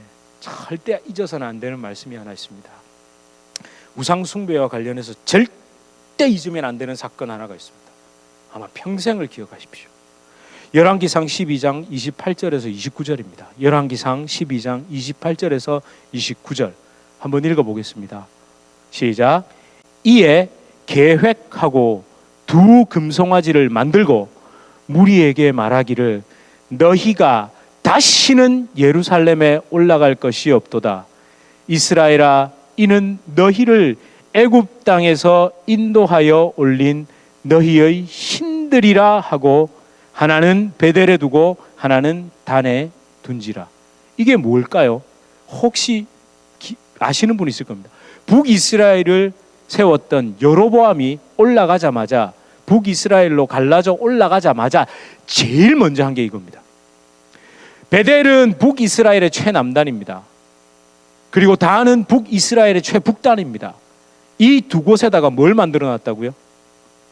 절대 잊어서는 안 되는 말씀이 하나 있습니다. 우상 숭배와 관련해서 절대 잊으면 안 되는 사건 하나가 있습니다. 아마 평생을 기억하십시오. 열왕기상 12장 28절에서 29절입니다. 열왕기상 12장 28절에서 29절 한번 읽어보겠습니다. 시작. 이에 계획하고 두 금송아지를 만들고 무리에게 말하기를 너희가 다시는 예루살렘에 올라갈 것이 없도다. 이스라엘아, 이는 너희를 애굽 땅에서 인도하여 올린 너희의 신들이라 하고 하나는 베델에 두고 하나는 단에 둔지라. 이게 뭘까요? 혹시 아시는 분 있을 겁니다. 북이스라엘을 세웠던 여로보암이 올라가자마자, 북이스라엘로 갈라져 올라가자마자 제일 먼저 한 게 이겁니다. 베델은 북이스라엘의 최남단입니다. 그리고 단은 북이스라엘의 최북단입니다. 이 두 곳에다가 뭘 만들어 놨다고요?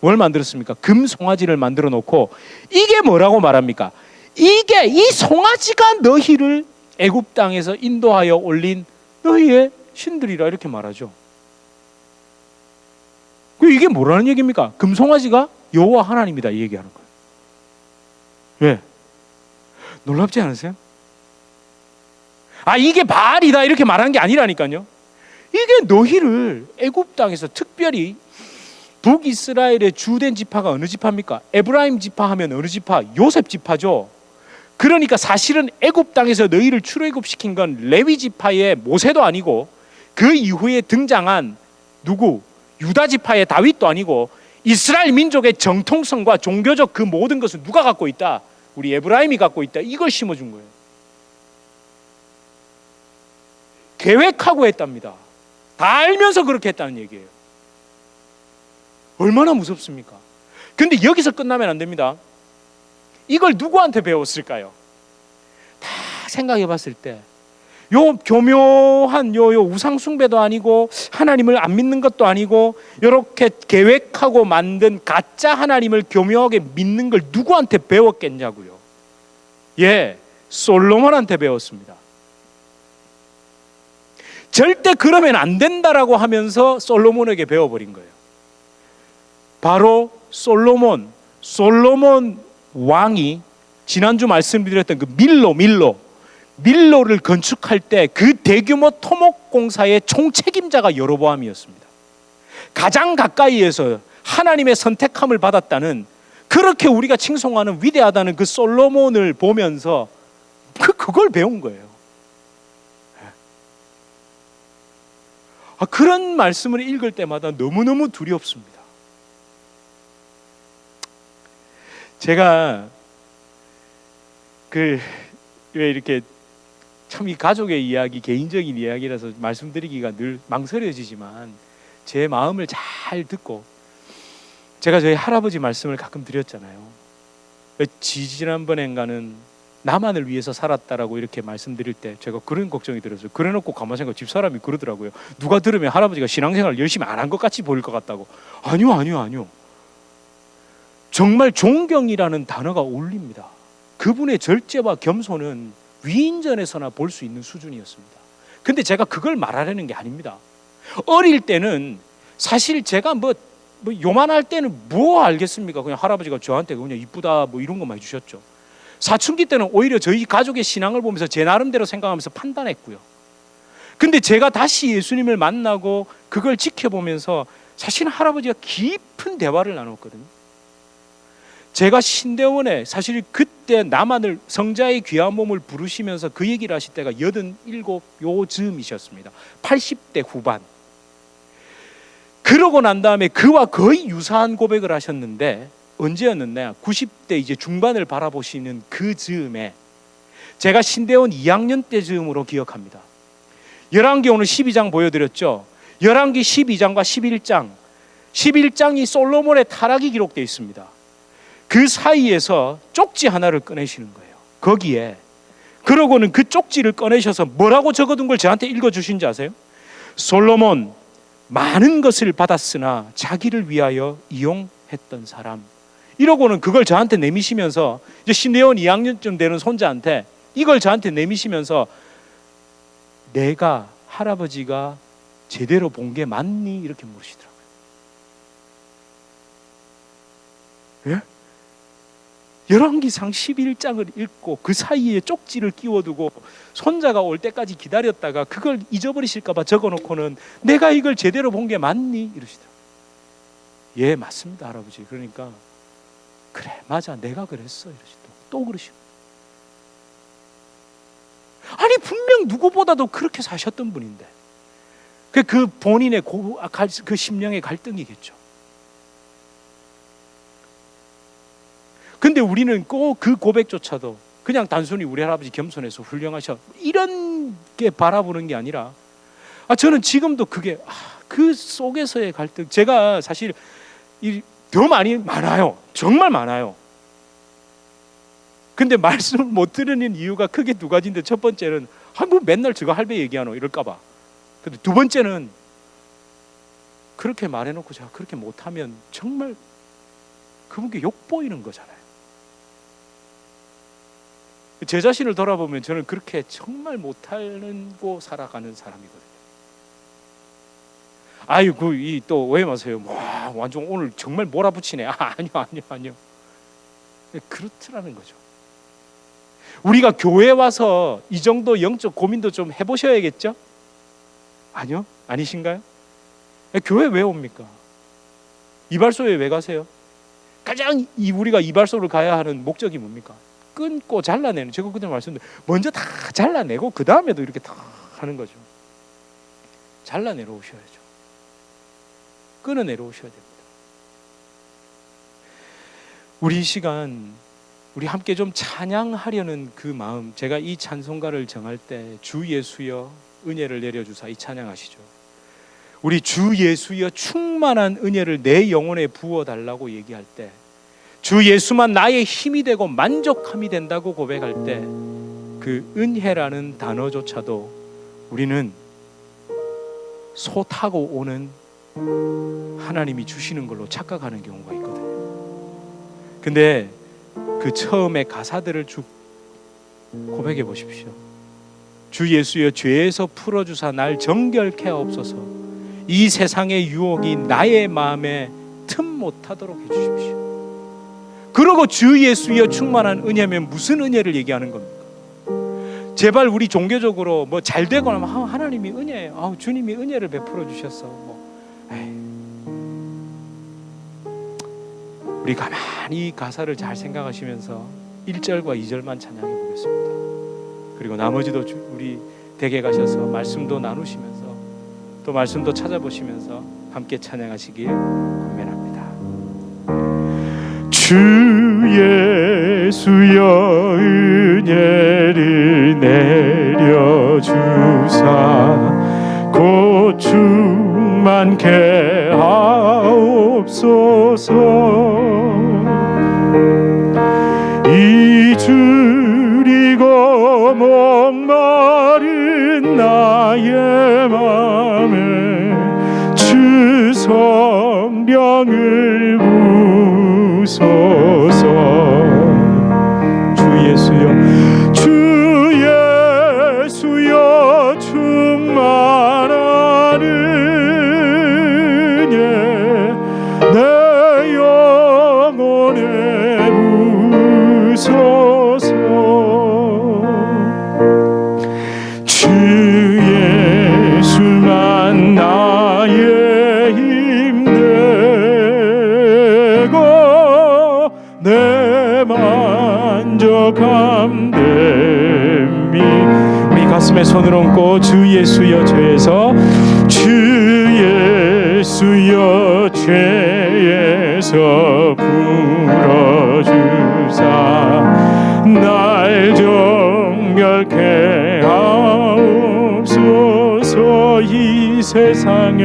뭘 만들었습니까? 금송아지를 만들어 놓고 이게 뭐라고 말합니까? 이게 이 송아지가 너희를 애굽 땅에서 인도하여 올린 너희의 신들이라 이렇게 말하죠. 이게 뭐라는 얘기입니까? 금송아지가 여호와 하나님이다 이 얘기하는 거예요. 왜? 놀랍지 않으세요? 이게 바알이다 이렇게 말하는 게 아니라니까요. 이게 너희를 애굽 땅에서, 특별히 북이스라엘의 주된 지파가 어느 지파입니까? 에브라임 지파 하면 어느 지파? 요셉 지파죠. 그러니까 사실은 애굽 땅에서 너희를 출애굽시킨 건 레위 지파의 모세도 아니고 그 이후에 등장한 누구? 유다 지파의 다윗도 아니고 이스라엘 민족의 정통성과 종교적 그 모든 것을 누가 갖고 있다? 우리 에브라임이 갖고 있다. 이걸 심어준 거예요. 계획하고 했답니다. 다 알면서 그렇게 했다는 얘기예요. 얼마나 무섭습니까? 근데 여기서 끝나면 안 됩니다. 이걸 누구한테 배웠을까요? 다 생각해 봤을 때 요 교묘한 요 우상 숭배도 아니고 하나님을 안 믿는 것도 아니고 이렇게 계획하고 만든 가짜 하나님을 교묘하게 믿는 걸 누구한테 배웠겠냐고요. 예, 솔로몬한테 배웠습니다. 절대 그러면 안 된다라고 하면서 솔로몬에게 배워버린 거예요. 바로 솔로몬 왕이 지난주 말씀드렸던 그 밀로를 건축할 때 그 대규모 토목공사의 총책임자가 여로보암이었습니다. 가장 가까이에서 하나님의 선택함을 받았다는, 그렇게 우리가 칭송하는 위대하다는 그 솔로몬을 보면서 그걸 배운 거예요. 그런 말씀을 읽을 때마다 너무너무 두렵습니다. 제가 왜 이렇게 참 이 가족의 이야기, 개인적인 이야기라서 말씀드리기가 늘 망설여지지만 제 마음을 잘 듣고, 제가 저희 할아버지 말씀을 가끔 드렸잖아요. 지난번엔가는 나만을 위해서 살았다라고 이렇게 말씀드릴 때 제가 그런 걱정이 들었어요. 그래놓고 가만 생각 집사람이 그러더라고요. 누가 들으면 할아버지가 신앙생활 열심히 안 한 것 같이 보일 것 같다고. 아니요. 정말 존경이라는 단어가 어울립니다. 그분의 절제와 겸손은 위인전에서나 볼 수 있는 수준이었습니다. 근데 제가 그걸 말하려는 게 아닙니다. 어릴 때는 사실 제가 뭐 요만할 때는 뭐 알겠습니까? 그냥 할아버지가 저한테 그냥 이쁘다 뭐 이런 것만 해주셨죠. 사춘기 때는 오히려 저희 가족의 신앙을 보면서 제 나름대로 생각하면서 판단했고요. 근데 제가 다시 예수님을 만나고 그걸 지켜보면서 사실 할아버지가 깊은 대화를 나눴거든요. 제가 신대원에 사실 그때 남한을 성자의 귀한 몸을 부르시면서 그 얘기를 하실 때가 87 요즈음이셨습니다. 80대 후반. 그러고 난 다음에 그와 거의 유사한 고백을 하셨는데 언제였느냐? 90대 이제 중반을 바라보시는 그 즈음에 제가 신대원 2학년 때 즈음으로 기억합니다. 열왕기 오늘 12장 보여드렸죠. 열왕기 12장과 11장이 솔로몬의 타락이 기록되어 있습니다. 그 사이에서 쪽지 하나를 꺼내시는 거예요. 거기에 그러고는 그 쪽지를 꺼내셔서 뭐라고 적어둔 걸 저한테 읽어주신지 아세요? 솔로몬 많은 것을 받았으나 자기를 위하여 이용했던 사람. 이러고는 그걸 저한테 내미시면서 이제 신대원 2학년쯤 되는 손자한테 이걸 저한테 내미시면서 내가 할아버지가 제대로 본 게 맞니? 이렇게 물으시더라고요. 예? 열왕기상 11장을 읽고 그 사이에 쪽지를 끼워두고 손자가 올 때까지 기다렸다가 그걸 잊어버리실까 봐 적어놓고는 내가 이걸 제대로 본 게 맞니? 이러시더라고요. 예, 맞습니다 할아버지. 그러니까 그래 맞아 내가 그랬어 이러시 또 그러시고. 아니 분명 누구보다도 그렇게 사셨던 분인데 그 본인의 그 심령의 갈등이겠죠. 근데 우리는 꼭 그 고백조차도 그냥 단순히 우리 할아버지 겸손해서 훌륭하셔 이런 게 바라보는 게 아니라 저는 지금도 그게 그 속에서의 갈등, 제가 사실 더 많아요. 정말 많아요. 근데 말씀을 못 들으는 이유가 크게 두 가지인데, 첫 번째는 뭐 맨날 저거 할배 얘기하노 이럴까 봐. 근데 두 번째는 그렇게 말해놓고 제가 그렇게 못하면 정말 그분께 욕보이는 거잖아요. 제 자신을 돌아보면 저는 그렇게 정말 못하고 살아가는 사람이거든요. 아이고 또 왜 마세요? 와 완전 오늘 정말 몰아붙이네. 아니요. 그렇더라는 거죠. 우리가 교회 와서 이 정도 영적 고민도 좀 해보셔야겠죠? 아니요? 아니신가요? 교회 왜 옵니까? 이발소에 왜 가세요? 가장 우리가 이발소를 가야 하는 목적이 뭡니까? 끊고 잘라내는, 제가 그때 말씀드린 먼저 다 잘라내고 그 다음에도 이렇게 다 하는 거죠. 잘라내러 오셔야죠. 끊어내러 오셔야 됩니다. 우리 이 시간 우리 함께 좀 찬양하려는 그 마음, 제가 이 찬송가를 정할 때 주 예수여 은혜를 내려주사 이 찬양하시죠. 우리 주 예수여 충만한 은혜를 내 영혼에 부어달라고 얘기할 때, 주 예수만 나의 힘이 되고 만족함이 된다고 고백할 때 그 은혜라는 단어조차도 우리는 소 타고 오는 하나님이 주시는 걸로 착각하는 경우가 있거든요. 근데 그 처음에 가사들을 쭉 고백해 보십시오. 주 예수여 죄에서 풀어주사 날 정결케 하옵소서. 이 세상의 유혹이 나의 마음에 틈 못하도록 해주십시오. 그러고 주 예수여 충만한 은혜면 무슨 은혜를 얘기하는 겁니까? 제발 우리 종교적으로 뭐 잘 되거나 하나님이 은혜예요, 주님이 은혜를 베풀어 주셨어, 우리 가만히 가사를 잘 생각하시면서 1절과 2절만 찬양해 보겠습니다. 그리고 나머지도 우리 댁에 가셔서 말씀도 나누시면서 또 말씀도 찾아보시면서 함께 찬양하시길 권면합니다. 주 예수여 은혜를 내려주사 곧 충만케 하옵소서. 이주리고 목마른 나의 맘에 주 성령을 부소서. 주 예수여 충만한 은혜 내 영혼에 부소서. 주 예수만 나의 힘되고 내 만족함 됨이. 우리 가슴에 손을 얹고 주 예수여 죄에서, 주 예수여 죄에서 풀어주사 날 정결케 하옵소서. 이 세상에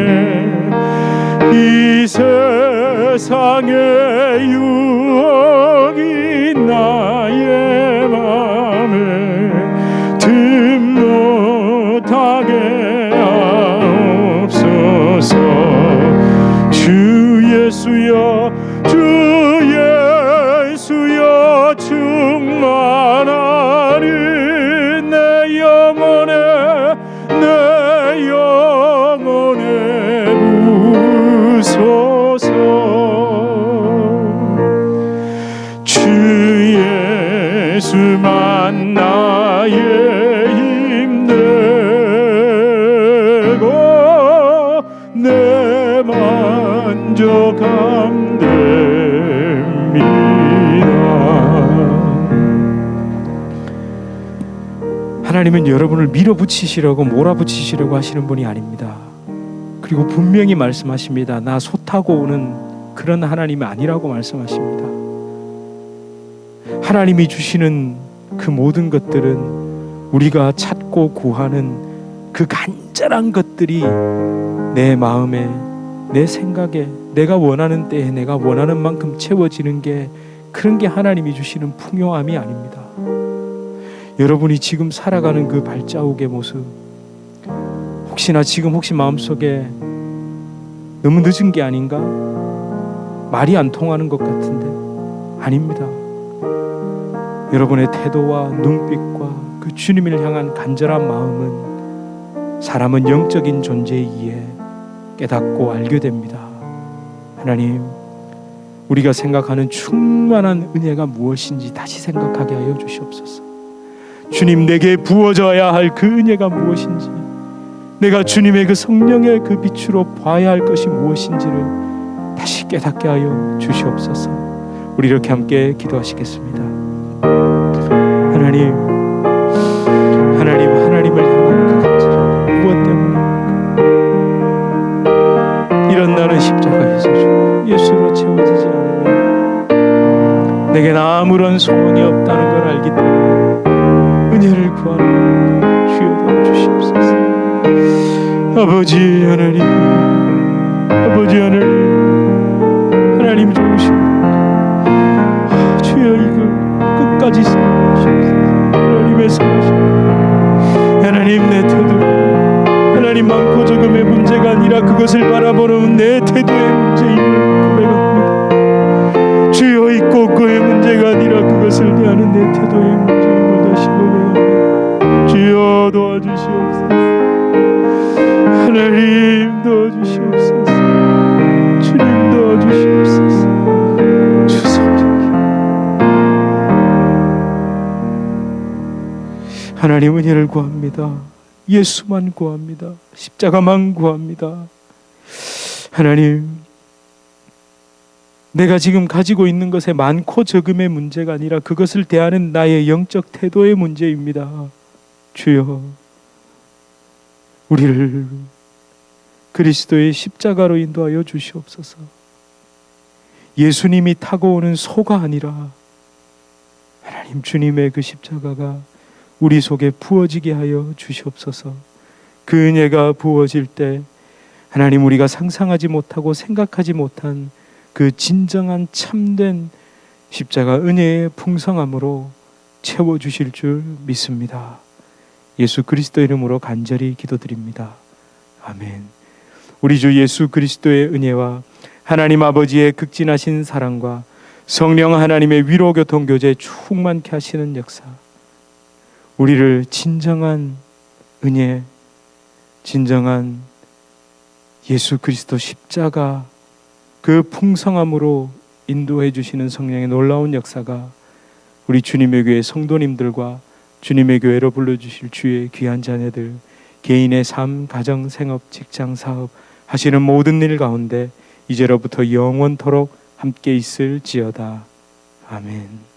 유혹이 나의 맘에 틈 못하게 하옵소서. 주 예수여 충만한 내 영혼에 부소서. 주 예수만 나의 힘되고 내 만족함 됩니다. 하나님은 여러분을 밀어붙이시려고 몰아붙이시려고 하시는 분이 아닙니다. 그리고 분명히 말씀하십니다. 나 소 타고 오는 그런 하나님이 아니라고 말씀하십니다. 하나님이 주시는 그 모든 것들은 우리가 찾고 구하는 그 간절한 것들이 내 마음에, 내 생각에, 내가 원하는 때에 내가 원하는 만큼 채워지는 게, 그런 게 하나님이 주시는 풍요함이 아닙니다. 여러분이 지금 살아가는 그 발자국의 모습, 혹시 마음속에 너무 늦은 게 아닌가? 말이 안 통하는 것 같은데 아닙니다. 여러분의 태도와 눈빛과 그 주님을 향한 간절한 마음은 사람은 영적인 존재이기에 깨닫고 알게 됩니다. 하나님, 우리가 생각하는 충만한 은혜가 무엇인지 다시 생각하게 하여 주시옵소서. 주님, 내게 부어져야 할 그 은혜가 무엇인지, 내가 주님의 그 성령의 그 빛으로 봐야 할 것이 무엇인지를 다시 깨닫게 하여 주시옵소서. 우리 이렇게 함께 기도하시겠습니다. 하나님을 향한 그 간절함 무엇 때문입니까? 이런 나는 십자가에서 죽고 예수로 채워지지 않으면 내겐 아무런 소원이 없다는 걸 알기 때문에 은혜를 구하는 주여 도와주시옵소서. 아버지 하나님, 아버지 하나님, 하나님 좋으십니다. 주여 이걸 끝까지 살아주시옵소서. 하나님의 사랑하심, 하나님 내 태도, 하나님 많고 적음의 문제가 아니라 그것을 바라보는 내 태도의 문제임을 고백합니다. 주여 있고 없고의 문제가 아니라 그것을 대하는 내 태도의 문제임을 다시 고백합니다. 주여 도와주시옵소서. 하나님 도와주시옵소서. 주님 도와주시옵소서. 주 성령 하나님 은혜를 구합니다. 예수만 구합니다. 십자가만 구합니다. 하나님, 내가 지금 가지고 있는 것에 많고 적음의 문제가 아니라 그것을 대하는 나의 영적 태도의 문제입니다. 주여, 우리를 그리스도의 십자가로 인도하여 주시옵소서. 예수님이 타고 오는 소가 아니라 하나님 주님의 그 십자가가 우리 속에 부어지게 하여 주시옵소서. 그 은혜가 부어질 때 하나님 우리가 상상하지 못하고 생각하지 못한 그 진정한 참된 십자가 은혜의 풍성함으로 채워주실 줄 믿습니다. 예수 그리스도 이름으로 간절히 기도드립니다. 아멘. 우리 주 예수 그리스도의 은혜와 하나님 아버지의 극진하신 사랑과 성령 하나님의 위로 교통 교제 충만케 하시는 역사, 우리를 진정한 은혜, 진정한 예수 그리스도 십자가 그 풍성함으로 인도해 주시는 성령의 놀라운 역사가 우리 주님의 교회 성도님들과 주님의 교회로 불러주실 주의 귀한 자녀들, 개인의 삶, 가정, 생업, 직장, 사업 하시는 모든 일 가운데 이제로부터 영원토록 함께 있을지어다. 아멘.